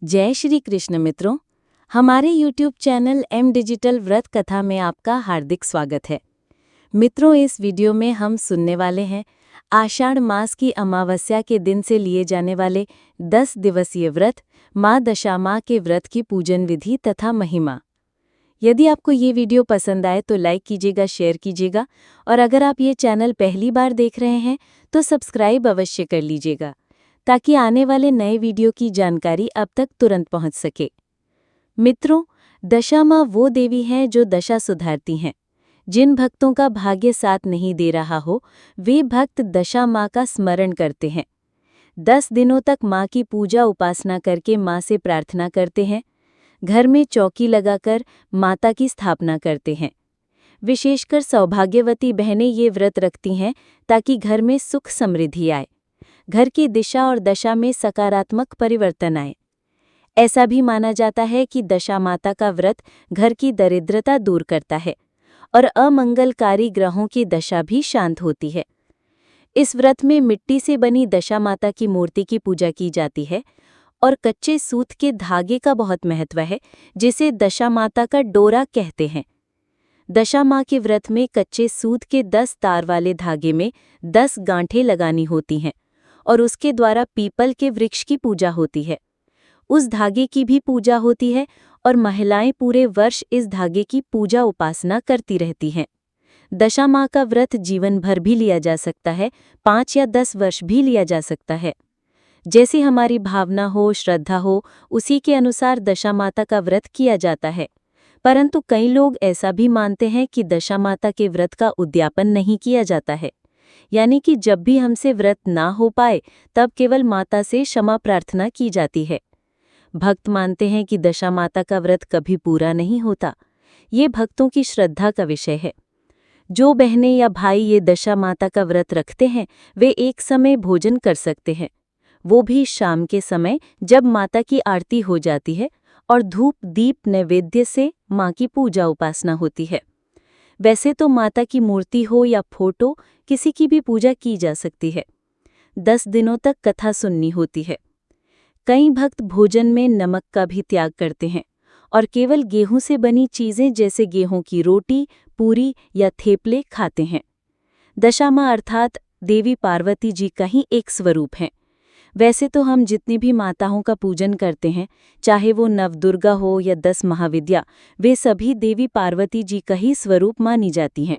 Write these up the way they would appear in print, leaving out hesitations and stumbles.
जय श्री कृष्ण मित्रों, हमारे YouTube चैनल एम डिजिटल व्रत कथा में आपका हार्दिक स्वागत है। मित्रों, इस वीडियो में हम सुनने वाले हैं आषाढ़ मास की अमावस्या के दिन से लिए जाने वाले 10 दिवसीय व्रत माँ दशामाँ के व्रत की पूजन विधि तथा महिमा। यदि आपको ये वीडियो पसंद आए तो लाइक कीजिएगा, शेयर कीजिएगा और अगर आप ये चैनल पहली बार देख रहे हैं तो सब्सक्राइब अवश्य कर लीजिएगा ताकि आने वाले नए वीडियो की जानकारी अब तक तुरंत पहुंच सके। मित्रों, दशामाँ वो देवी हैं जो दशा सुधारती हैं। जिन भक्तों का भाग्य साथ नहीं दे रहा हो, वे भक्त दशा माँ का स्मरण करते हैं। 10 दिनों तक माँ की पूजा उपासना करके माँ से प्रार्थना करते हैं। घर में चौकी लगाकर माता की स्थापना करते हैं। विशेषकर सौभाग्यवती बहनें ये व्रत रखती हैं ताकि घर में सुख समृद्धि आए, घर की दिशा और दशा में सकारात्मक परिवर्तन आए। ऐसा भी माना जाता है कि दशा माता का व्रत घर की दरिद्रता दूर करता है और अमंगलकारी ग्रहों की दशा भी शांत होती है। इस व्रत में मिट्टी से बनी दशा माता की मूर्ति की पूजा की जाती है और कच्चे सूत के धागे का बहुत महत्व है, जिसे दशा माता का डोरा कहते हैं। दशा माँ के व्रत में कच्चे सूत के 10 तार वाले धागे में 10 गांठें लगानी होती हैं और उसके द्वारा पीपल के वृक्ष की पूजा होती है। उस धागे की भी पूजा होती है और महिलाएं पूरे वर्ष इस धागे की पूजा उपासना करती रहती हैं। दशा माँ का व्रत जीवन भर भी लिया जा सकता है, 5 या 10 वर्ष भी लिया जा सकता है। जैसी हमारी भावना हो, श्रद्धा हो, उसी के अनुसार दशा माता का व्रत किया जाता है। परंतु कई लोग ऐसा भी मानते हैं कि दशा माता के व्रत का उद्यापन नहीं किया जाता है, यानी कि जब भी हमसे व्रत ना हो पाए तब केवल माता से क्षमा प्रार्थना की जाती है। भक्त मानते हैं कि दशा माता का व्रत कभी पूरा नहीं होता। ये भक्तों की श्रद्धा का विषय है। जो बहनें या भाई ये दशा माता का व्रत रखते हैं, वे एक समय भोजन कर सकते हैं, वो भी शाम के समय जब माता की आरती हो जाती है और धूप दीप नैवेद्य से माँ की पूजा उपासना होती है। वैसे तो माता की मूर्ति हो या फोटो, किसी की भी पूजा की जा सकती है। 10 दिनों तक कथा सुननी होती है। कई भक्त भोजन में नमक का भी त्याग करते हैं और केवल गेहूं से बनी चीजें जैसे गेहूं की रोटी, पूरी या थेपले खाते हैं। दशा माँ अर्थात देवी पार्वती जी का ही एक स्वरूप है। वैसे तो हम जितनी भी माताओं का पूजन करते हैं, चाहे वो नवदुर्गा हो या 10 महाविद्या, वे सभी देवी पार्वती जी का ही स्वरूप मानी जाती हैं।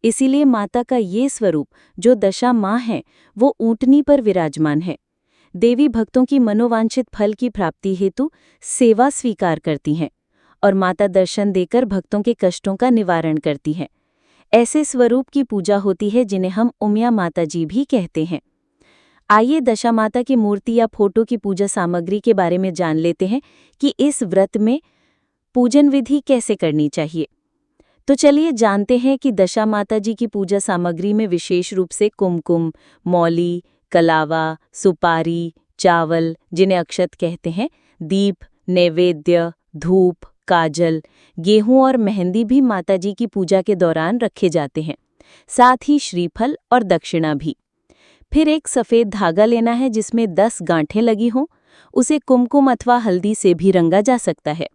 इसीलिए माता का ये स्वरूप जो दशा माँ है, वो ऊंटनी पर विराजमान है। देवी भक्तों की मनोवांछित फल की प्राप्ति हेतु सेवा स्वीकार करती हैं और माता दर्शन देकर भक्तों के कष्टों का निवारण करती हैं। ऐसे स्वरूप की पूजा होती है जिन्हें हम उमिया माता जी भी कहते हैं। आइए दशा माता की मूर्ति या फोटो की पूजा सामग्री के बारे में जान लेते हैं कि इस व्रत में पूजन विधि कैसे करनी चाहिए। तो चलिए जानते हैं कि दशा माता जी की पूजा सामग्री में विशेष रूप से कुमकुम, मौली, कलावा, सुपारी, चावल जिन्हें अक्षत कहते हैं, दीप, नैवेद्य, धूप, काजल, गेहूं और मेहंदी भी माता जी की पूजा के दौरान रखे जाते हैं। साथ ही श्रीफल और दक्षिणा भी। फिर एक सफ़ेद धागा लेना है जिसमें 10 गांठें लगी हों। उसे कुमकुम अथवा हल्दी से भी रंगा जा सकता है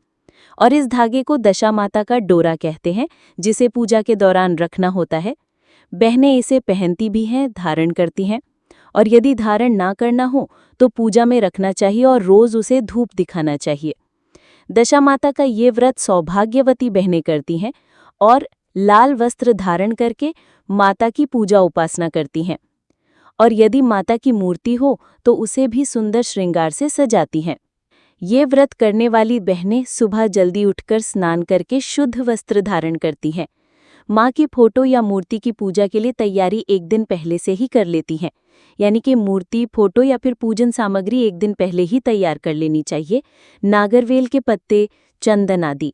और इस धागे को दशा माता का डोरा कहते हैं, जिसे पूजा के दौरान रखना होता है। बहनें इसे पहनती भी हैं, धारण करती हैं और यदि धारण ना करना हो तो पूजा में रखना चाहिए और रोज उसे धूप दिखाना चाहिए। दशा माता का ये व्रत सौभाग्यवती बहनें करती हैं और लाल वस्त्र धारण करके माता की पूजा उपासना करती हैं और यदि माता की मूर्ति हो तो उसे भी सुंदर श्रृंगार से सजाती हैं। ये व्रत करने वाली बहनें सुबह जल्दी उठकर स्नान करके शुद्ध वस्त्र धारण करती हैं। माँ की फोटो या मूर्ति की पूजा के लिए तैयारी एक दिन पहले से ही कर लेती हैं, यानी कि मूर्ति, फोटो या फिर पूजन सामग्री एक दिन पहले ही तैयार कर लेनी चाहिए। नागरवेल के पत्ते, चंदन आदि।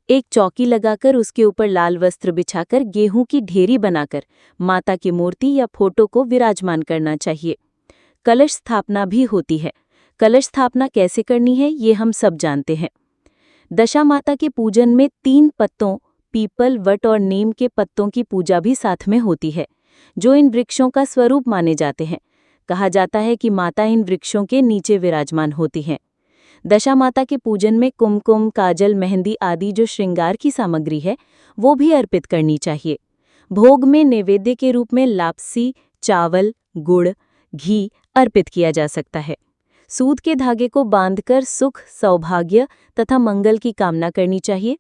एक चौकी लगाकर उसके ऊपर लाल वस्त्र बिछाकर गेहूं की ढेरी बनाकर माता की मूर्ति या फोटो को विराजमान करना चाहिए। कलश स्थापना भी होती है। कलश स्थापना कैसे करनी है ये हम सब जानते हैं। दशा माता के पूजन में 3 पत्तों, पीपल, वट और नीम के पत्तों की पूजा भी साथ में होती है, जो इन वृक्षों का स्वरूप माने जाते हैं। कहा जाता है कि माता इन वृक्षों के नीचे विराजमान होती हैं। दशा माता के पूजन में कुमकुम, काजल, मेहंदी आदि जो श्रृंगार की सामग्री है वो भी अर्पित करनी चाहिए। भोग में नैवेद्य के रूप में लापसी, चावल, गुड़, घी अर्पित किया जा सकता है। सूत के धागे को बांधकर सुख, सौभाग्य तथा मंगल की कामना करनी चाहिए।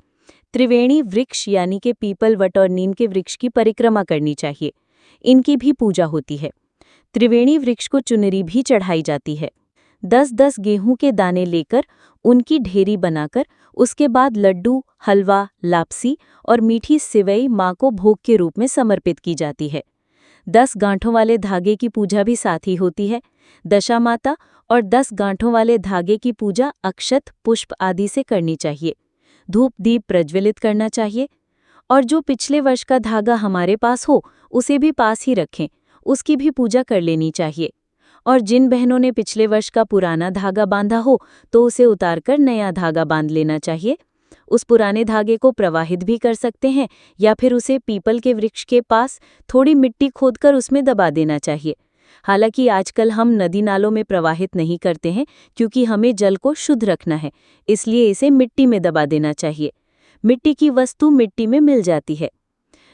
त्रिवेणी वृक्ष यानी कि पीपल, वट और नीम के वृक्ष की परिक्रमा करनी चाहिए। इनकी भी पूजा होती है। त्रिवेणी वृक्ष को चुनरी भी चढ़ाई जाती है। 10-10 गेहूं के दाने लेकर उनकी ढेरी बनाकर उसके बाद लड्डू, हलवा, लापसी और मीठी सिवई माँ को भोग के रूप में समर्पित की जाती है। 10 गांठों वाले धागे की पूजा भी साथ ही होती है। दशा माता और 10 गांठों वाले धागे की पूजा अक्षत, पुष्प आदि से करनी चाहिए। धूप दीप प्रज्वलित करना चाहिए और जो पिछले वर्ष का धागा हमारे पास हो उसे भी पास ही रखें, उसकी भी पूजा कर लेनी चाहिए। और जिन बहनों ने पिछले वर्ष का पुराना धागा बांधा हो तो उसे उतारकर नया धागा बांध लेना चाहिए। उस पुराने धागे को प्रवाहित भी कर सकते हैं या फिर उसे पीपल के वृक्ष के पास थोड़ी मिट्टी खोदकर उसमें दबा देना चाहिए। हालांकि आजकल हम नदी नालों में प्रवाहित नहीं करते हैं क्योंकि हमें जल को शुद्ध रखना है, इसलिए इसे मिट्टी में दबा देना चाहिए। मिट्टी की वस्तु मिट्टी में मिल जाती है।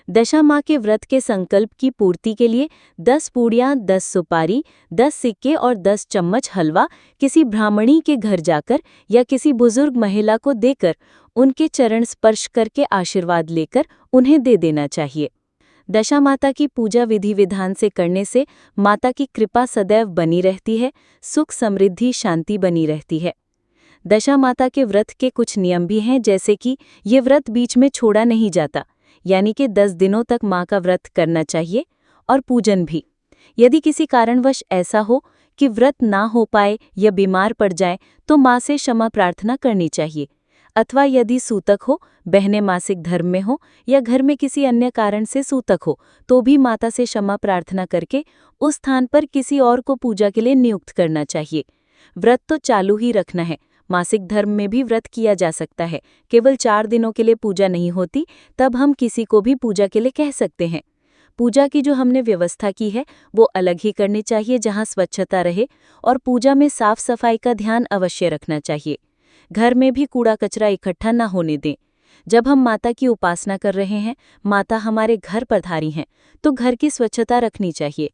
दशा माँ के व्रत के संकल्प की पूर्ति के लिए 10 पूड़ियाँ, 10 सुपारी, 10 सिक्के और 10 चम्मच हलवा किसी ब्राह्मणी के घर जाकर या किसी बुजुर्ग महिला को देकर उनके चरण स्पर्श करके आशीर्वाद लेकर उन्हें दे देना चाहिए। दशा माता की पूजा विधि विधान से करने से माता की कृपा सदैव बनी रहती है, सुख, समृद्धि, शांति बनी रहती है। दशा माता के व्रत के कुछ नियम भी हैं, जैसे कि ये व्रत बीच में छोड़ा नहीं जाता, यानी कि 10 दिनों तक माँ का व्रत करना चाहिए। और पूजन भी, यदि किसी कारणवश ऐसा हो कि व्रत ना हो पाए या बीमार पड़ जाए तो माँ से क्षमा प्रार्थना करनी चाहिए। अथवा यदि सूतक हो, बहनें मासिक धर्म में हो या घर में किसी अन्य कारण से सूतक हो तो भी माता से क्षमा प्रार्थना करके उस स्थान पर किसी और को पूजा के लिए नियुक्त करना चाहिए। व्रत तो चालू ही रखना है। मासिक धर्म में भी व्रत किया जा सकता है। केवल 4 दिनों के लिए पूजा नहीं होती, तब हम किसी को भी पूजा के लिए कह सकते हैं। पूजा की जो हमने व्यवस्था की है वो अलग ही करनी चाहिए, जहाँ स्वच्छता रहे, और पूजा में साफ सफाई का ध्यान अवश्य रखना चाहिए। घर में भी कूड़ा कचरा इकट्ठा न होने दें। जब हम माता की उपासना कर रहे हैं, माता हमारे घर पधारी हैं, तो घर की स्वच्छता रखनी चाहिए।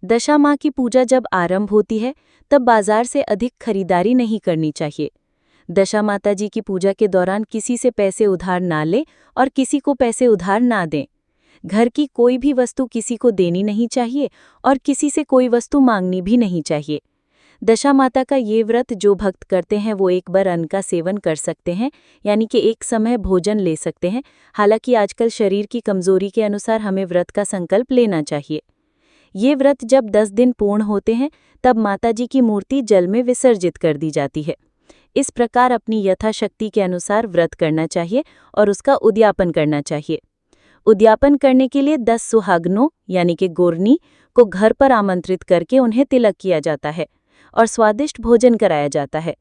दशा माँ की पूजा जब आरंभ होती है तब बाजार से अधिक खरीदारी नहीं करनी चाहिए। दशा माता जी की पूजा के दौरान किसी से पैसे उधार ना लें और किसी को पैसे उधार ना दें। घर की कोई भी वस्तु किसी को देनी नहीं चाहिए और किसी से कोई वस्तु मांगनी भी नहीं चाहिए। दशा माता का ये व्रत जो भक्त करते हैं वो एक बार अन्न का सेवन कर सकते हैं, यानी कि एक समय भोजन ले सकते हैं। हालांकि आजकल शरीर की कमजोरी के अनुसार हमें व्रत का संकल्प लेना चाहिए। ये व्रत जब 10 दिन पूर्ण होते हैं तब माता जी की मूर्ति जल में विसर्जित कर दी जाती है। इस प्रकार अपनी यथाशक्ति के अनुसार व्रत करना चाहिए और उसका उद्यापन करना चाहिए। उद्यापन करने के लिए 10 सुहागनों यानी कि गोरनी को घर पर आमंत्रित करके उन्हें तिलक किया जाता है और स्वादिष्ट भोजन कराया जाता है।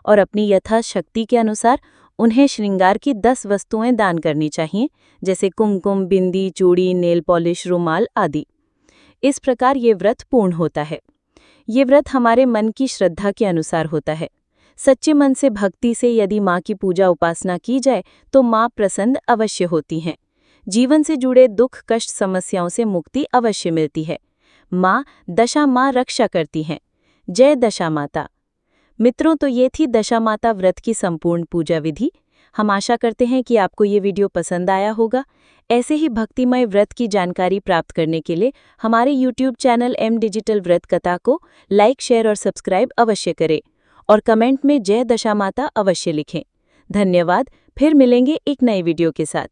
और अपनी यथाशक्ति के अनुसार उन्हें श्रृंगार की 10 वस्तुएं दान करनी चाहिए, जैसे कुमकुम, बिंदी, चूड़ी, नेल पॉलिश, रुमाल आदि। इस प्रकार ये व्रत पूर्ण होता है। ये व्रत हमारे मन की श्रद्धा के अनुसार होता है। सच्चे मन से भक्ति से यदि माँ की पूजा उपासना की जाए तो माँ प्रसन्न अवश्य होती हैं। जीवन से जुड़े दुख, कष्ट, समस्याओं से मुक्ति अवश्य मिलती है। माँ दशा माँ रक्षा करती हैं। जय दशा माता। मित्रों, तो ये थी दशा माता व्रत की संपूर्ण पूजा विधि। हम आशा करते हैं कि आपको ये वीडियो पसंद आया होगा। ऐसे ही भक्तिमय व्रत की जानकारी प्राप्त करने के लिए हमारे YouTube चैनल M डिजिटल व्रत कथा को लाइक, शेयर और सब्सक्राइब अवश्य करें और कमेंट में जय दशा माता अवश्य लिखें। धन्यवाद। फिर मिलेंगे एक नए वीडियो के साथ।